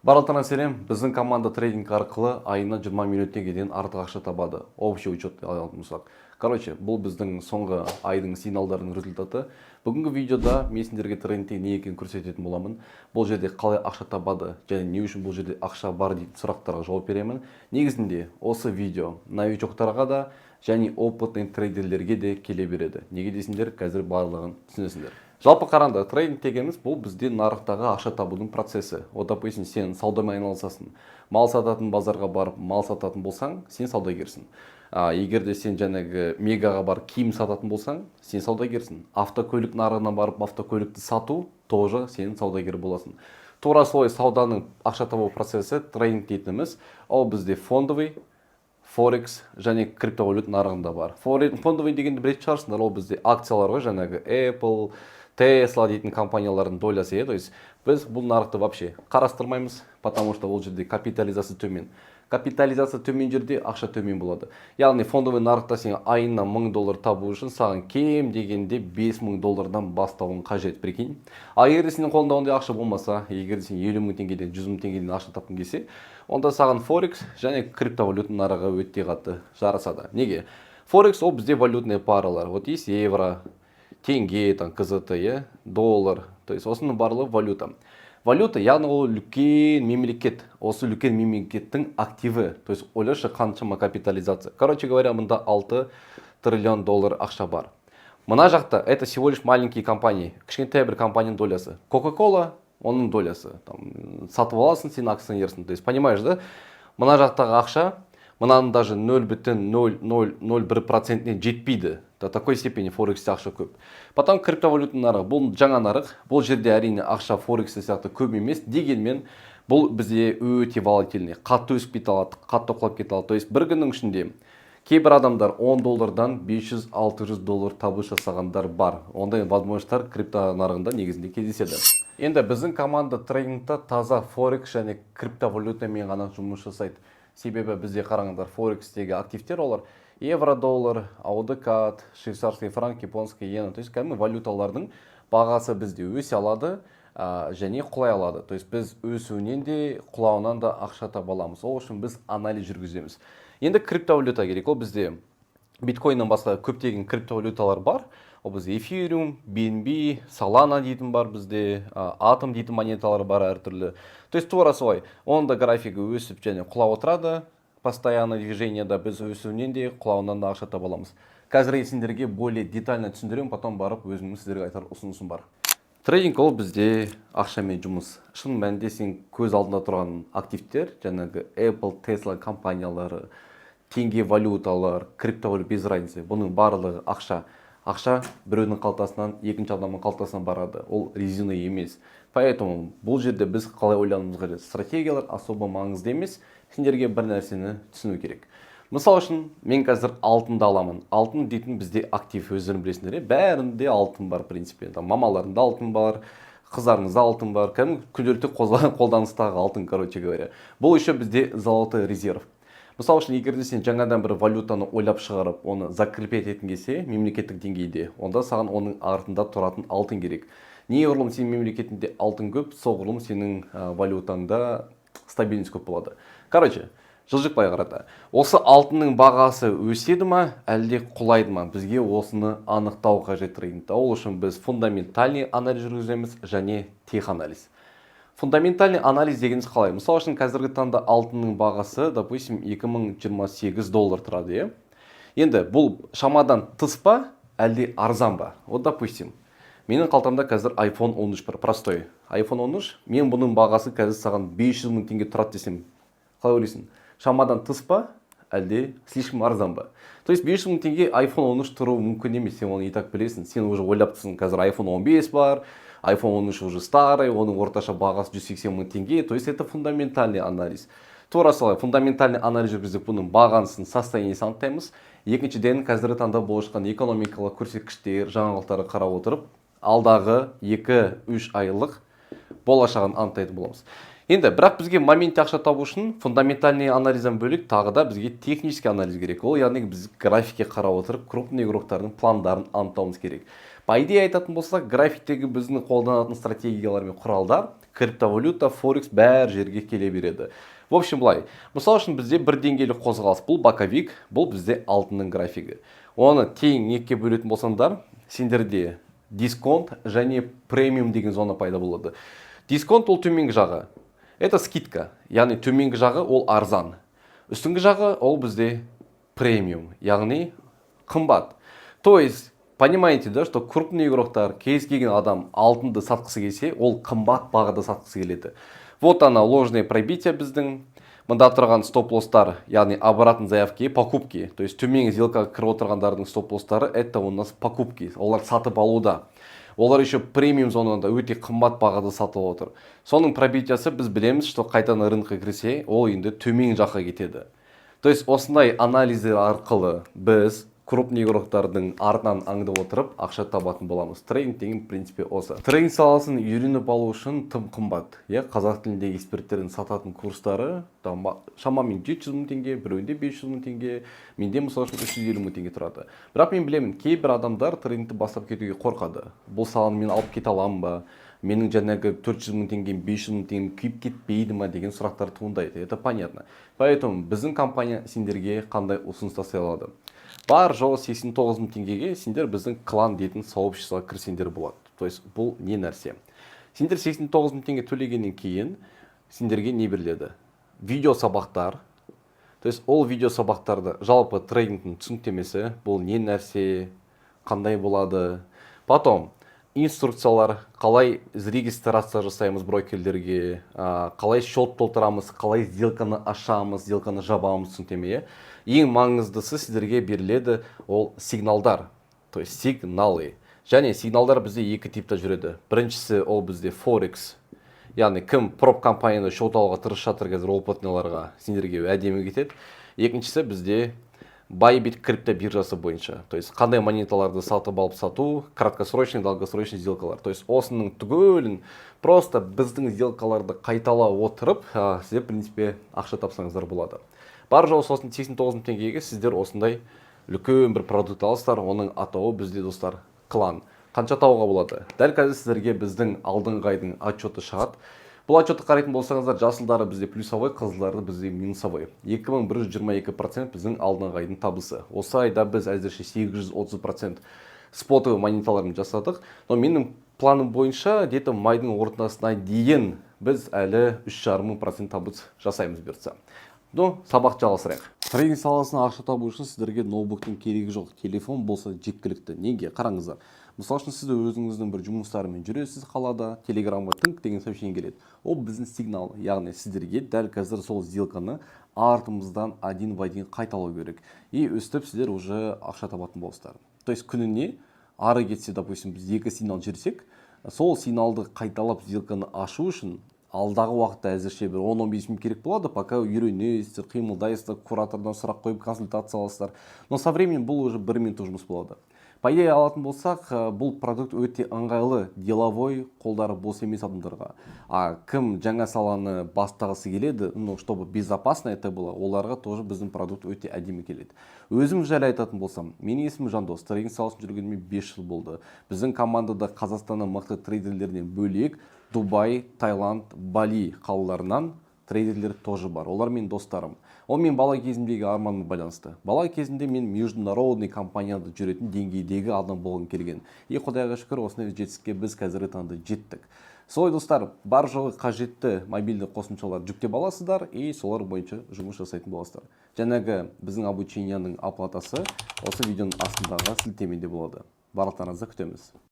Барлықтарына сәлем. Біздің команда трейдинг арқылы айына 20 миллион теңгеден артық ақша табады. Общий учет алатын болсақ. Короче, бұл біздің соңғы айдың сигналдарының результаты. Бүгінгі видеода мен сендерге трейдингтің не екенін көрсететін боламын. Бұл жерде қалай ақша табады және не үшін бұл жерде ақша бар дейтін сұрақтарға жауап беремін. Негізінде осы видео новичоктарға да және опытный трейдерлерге де келе береді. Неге десеңдер, қазір барлығын түсінесіңдер. Жалпы қараңды, трейдинг дегеніміз бұл бізде нарықтағы ақша табудың процесі. Допустим, сен саудамен айналысасың. Мал сататын базарға барып, мал сататын болсаң, сен саудагерсің. Егер де сен жаңағы мегаға барып киім сататын болсаң, сен саудагерсің. Автокөлік нарығына барып, автокөлікті сату, тоже сен саудагер боласың. Тура солай сауданың ақша табу процесі трейдинг дейтініміз, ол бізде фондовый, Форекс және криптовалют нарығында бар. Фондовый дегенді білетін шығарсыңдар, ол бізде акциялар ғой, жаңағы Apple, Tesla дейтін компаниялардың долясы. То есть біз бұл нарықты вообще қарастырмаймыз, потому что ол жерде капитализация төмен. Капитализация төмен жерде ақша төмен болады. Яғни фондовый нарықта сен айына $1000 табу үшін саған кем дегенде $5000 бастауың қажет, прикинь. Егер де сенің қолыңда ондай ақша болмаса, егер де сен 50 000 теңгеден 100 000 теңгеден ақша тапқың келсе, онда саған Форекс және криптовалют нарығы өте қатты жарасады. Неге? Форекс ол бізде валютные паралар. Вот есть евро, теңге, КЗТ, доллар. То есть осының барлығы валюта. Валюта, яғни ол үлкен мемлекет. Осы үлкен мемлекеттің активі. То есть ойлашы қаншама капитализация. Короче говоря, мұнда $6 триллион ақша бар. Мына жақта это всего лишь маленькие компании. Кішкентай бір компанияның долясы. Coca-Cola, оның долясы. Сатып аласың, сен акционерсің. То есть понимаешь, да? Мына жақтағы ақша, мұнаның даже 0,001% жетпейді. До такой степени Форексте ақша көп. Потом криптовалютный нарық. Бұл жаңа нарық. Бұл жерде әрине ақша Форексте сияқты көп емес. Дегенмен бұл бізде өте волатильный. Қатты өсіп кете алады, қатты құлап кете алады. То есть бір күннің ішінде кейбір адамдар $10 $500-600 табыс жасағандар бар. Ондай возможностьтар крипто нарығында негізінде кездеседі. Енді біздің команда трейдингта таза Форекс және криптовалютамен ғана жұмыс жасайды. Себебі бізде қараңыздар Форекстегі активтер олар евро-доллар, аудыкат, швейцарский франк, японский иена. То есть кәдімгі валюталардың бағасы бізде өсе алады және құлай алады. То есть біз өсуінен де құлауынан да ақша таба аламыз. Ол үшін біз анализ жүргіземіз. Енді криптовалюта керек. Ол бізде биткойннан басқа көптеген криптовалюталар бар. Ол бізде эфириум, BNB, Solana дейтін бар бізде, атом дейтін монеталар бар әртүрлі. То есть тура солай. Оның да графигі өсіп және құлап отырады. Постоянно движениеда біз өсуінен де құлауынан да ақша таба аламыз. Қазір сендерге более детально түсіндірем, потом барып өзімнің сіздерге айтар ұсынысым бар. Трейдинг ол бізде ақшамен жұмыс. Шын мәнінде сен көз алдында тұрған активтер, жаңағы Apple, Tesla компаниялары, теңге валюталар, криптовалют без разницы. Бұның барлығы ақша. Ақша біреудің қалтасынан екінші адамның қалтасынан барады. Ол резина емес. Поэтому бұл жерде біз қалай ойлануымыз қажет. Стратегиялар особо маңызды емес. Сендерге бір нәрсені түсіну керек. Мысал үшін, мен қазір алтынды аламын. Алтын дейтін бізде актив, өздерің білесіңдер. Бәрінде алтын бар, принципе. Мамаларында алтын бар, қыздарыңызда алтын бар. Күнделікті қолданыстағы алтын, короче говоря. Бұл еще бізде золотой резерв. Мысал үшін, егер де сен жаңадан бір валютаны ойлап шығарып, оны закрепить етін келсе, мемлекеттік деңгейде, онда саған оның артында тұратын алтын керек. Неғұрлым сен мемлекетінде алтын көп, соғұрлым сенің валютаңда стабильность көп болады. Короче, жылжықпай қарата. Осы алтынның бағасы өседі ма, әлде құлайды ма? Бізге осыны анықтау қажет трейдингта. Ол үшін біз фундаментальный анализ жүргіземіз және теханализ. Фундаментальный анализ дегеніміз қалай? Мысал үшін қазіргі таңда алтынның бағасы, допустим, $2028 тұрады. Енді бұл шамадан тыс па, әлде арзан ба? Вот, допустим, менің қалтамда қазір iPhone 13 бар, простой. iPhone 13, мен бұның бағасы қазір саған 500 000 теңге тұрады десем, қалай ойлайсың? Шамадан тыс па, әлде слишком арзан ба? То есть 500 000 теңге iPhone 13 тұру мүмкін емес, сен оны и так білесің. Сен уже ойлаптысың, қазір iPhone 15 бар, iPhone 13 уже старый, оның орташа бағасы 180 000 теңге. То есть это фундаментальный анализ. Тура солай, фундаментальный анализ жүргізіп бұның бағасын, состояниесін анықтаймыз. Екіншіден, қазіргі таңда болып жатқан экономикалық көрсеткіштер, жаңалықтарды қарап отырып, алдағы 2-3 айлық болашағын анықтайтын боламыз. Енді бірақ бізге моментте ақша табу үшін фундаментальный анализден бөлек тағы да бізге технический анализ керек. Ол яғни біз графикке қарап отырып, крупный игроктардың пландарын анықтауымыз керек. По идее айтатын болсақ, графиктегі біздің қолданатын стратегиялар мен құралдар криптовалюта, форекс бәр жерге келе береді. В общем, былай. Мысалы үшін бізде бір деңгейлі қозғалыс. Бұл боковик, бұл бізде алтынның графигі. Оны тең екіге бөлетін болсаңдар, сендерде дисконт және премиум деген зона пайда болады. Дисконт ол төменгі жағы. Это скидка. Яғни төменгі жағы ол арзан. Үстіңгі жағы ол бізде премиум. Яғни қымбат. То есть, понимаете, да, что крупный игроктар, кез келген адам алтынды сатқысы келсе, ол қымбат бағада сатқысы келеді. Вот она, ложное пробитие біздің. Мында тұрған стоп-лосстар, яғни обратный заявки, покупки. То есть, төменгі сделкаға кіріп отырғандардың стоп-лосстары, это у нас покупки. Олар сатып алуда. Олар еще премиум зонада өте қымбат бағада сатып отыр. Соның пробитиясы біз білеміз, что қайтадан рынокқа кірсе, ол енді төмен жаққа кетеді. То есть, осындай анализі арқылы біз крупный игроктардың артынан аңдып отырып, ақша табатын боламыз. Трейдинг деген в принципе осы. Трейдинг саласын үйреніп алу үшін тым қымбат. Қазақ тіліндегі эксперттердің сататын курстары шамамен 700 мың теңге, біреуінде 500 мың теңге, менде мысалы үшін 350 мың теңге тұрады. Бірақ мен білемін, кейбір адамдар трейдингті бастап кетуге қорқады. Бұл саланы мен алып кете аламын ба? Менің жаңағы 400 мың теңге, 500 мың теңге күйіп кетпейді ма деген сұрақтар туындайды. Это понятно. Поэтому біздің компания сендерге қандай ұсыныс жасай алады? Бар жоғы 89 мың теңгеге сендер біздің клан дейтін сообществоға кірсеңдер болады. То есть бұл не нәрсе? Сендер 89 мың теңге төлегеннен кейін сендерге не беріледі? Видео сабақтар. То есть ол видео сабақтарды жалпы трейдингтің түсініктемесі, бұл не нәрсе, қандай болады? Потом инструкциялар, қалай регистрация жасаймыз брокерлерге, қалай счет толтырамыз, қалай сделканы ашамыз, сделканы жабамыз түсініктеме. Ең маңыздысы сіздерге беріледі ол сигналдар, то есть сигналы. Және сигналдар бізде екі типта жүреді. Біріншісі ол бізде форекс. Яғни кім проб компанияны счет алуға тырысып жатыр қазір опытныйларға сендерге әдемі кетеді. Екіншісі бізде Bybit крипто биржасы бойынша. То есть қандай монеталарды сатып алып сату, краткосрочный, долгосрочный сделкалар. То есть осының түгелін просто біздің сделкаларды қайталап отырып, сіздер в принципе ақша тапсаңыздар болады. Бар жоғы 89 мың теңгеге сіздер осындай үлкен бір продукт аласыздар, оның атауы бізде достар клан. Қанша тауға болады? Дәл қазір сіздерге біздің алдыңғы айдың отчеты шығады. Бұл отчетты қарайтын болсаңыздар, жасылдары бізде плюсовой, қызылдары бізде минусовой. 2122% біздің алдыңғы айдың табысы. Осы айда біз әзірше 830% спотовый монеталарын жасадық. Но менің планым бойынша, где-то майдың ортасына дейін біз әлі 3,5% табыс жасаймыз берді. Сабақ жалғастырайық. Трейдинг саласына ақша табу үшін сіздерге ноутбуктың керегі жоқ. Телефон болса жеткілікті. Неге? Қараңыздар. Мысалы үшін сіз өзіңіздің бір жұмыстарымен жүресіз қалада, телеграмға тыңқ деген сообщение келеді. Ол біздің сигнал. Яғни сіздерге дәл қазір сол сделканы артымыздан один в один қайталау керек. И өстіп сіздер уже ақша табатын болсыздар. То есть күніне ары кетсе, допустим, біз екі сигнал жүрсек, сол сигналды қайталап сделканы ашу үшін алдағы уақытта әзірше бір 10-15 минут керек болады, пока үйренесіздер, қимылдайсыздар, куратордан сұрақ қойып консультация аласыздар. Но со временем бұл уже 1 минут жұмыс болады. По идее алатын болсақ, бұл продукт өте ыңғайлы, деловой, қолдары бос емес адамдарға. Кім жаңа саланы бастағысы келеді, чтобы безопасно это было, оларға тоже біздің продукт өте әдемі келеді. Өзім жайлы айтатын болсам, менің есімім Жандос, трейдинг саласын жүргеніме 5 жыл болды. Біздің командада Қазақстанның мықты трейдерлерінен бөлек Дубай, Таиланд, Бали қалаларынан трейдерлер тоже бар. Олар менің достарым. Ол мен бала кезімдегі арманым байланысты. Бала кезімде мен международный компанияда жүретін деңгейдегі адам болғым келген. Құдайға шүкір, осындай жетістікке біз қазіргі таңда жеттік. Солай достар, бар жоғы қажетті мобильді қосымшалар жүктеп аласыздар и солар бойынша жұмыс жасайтын боласыздар. Жаңағы біздің обученияның оплатасы осы видеоның астындағы сілтемеде болады. Барлықтарыңызды күтеміз.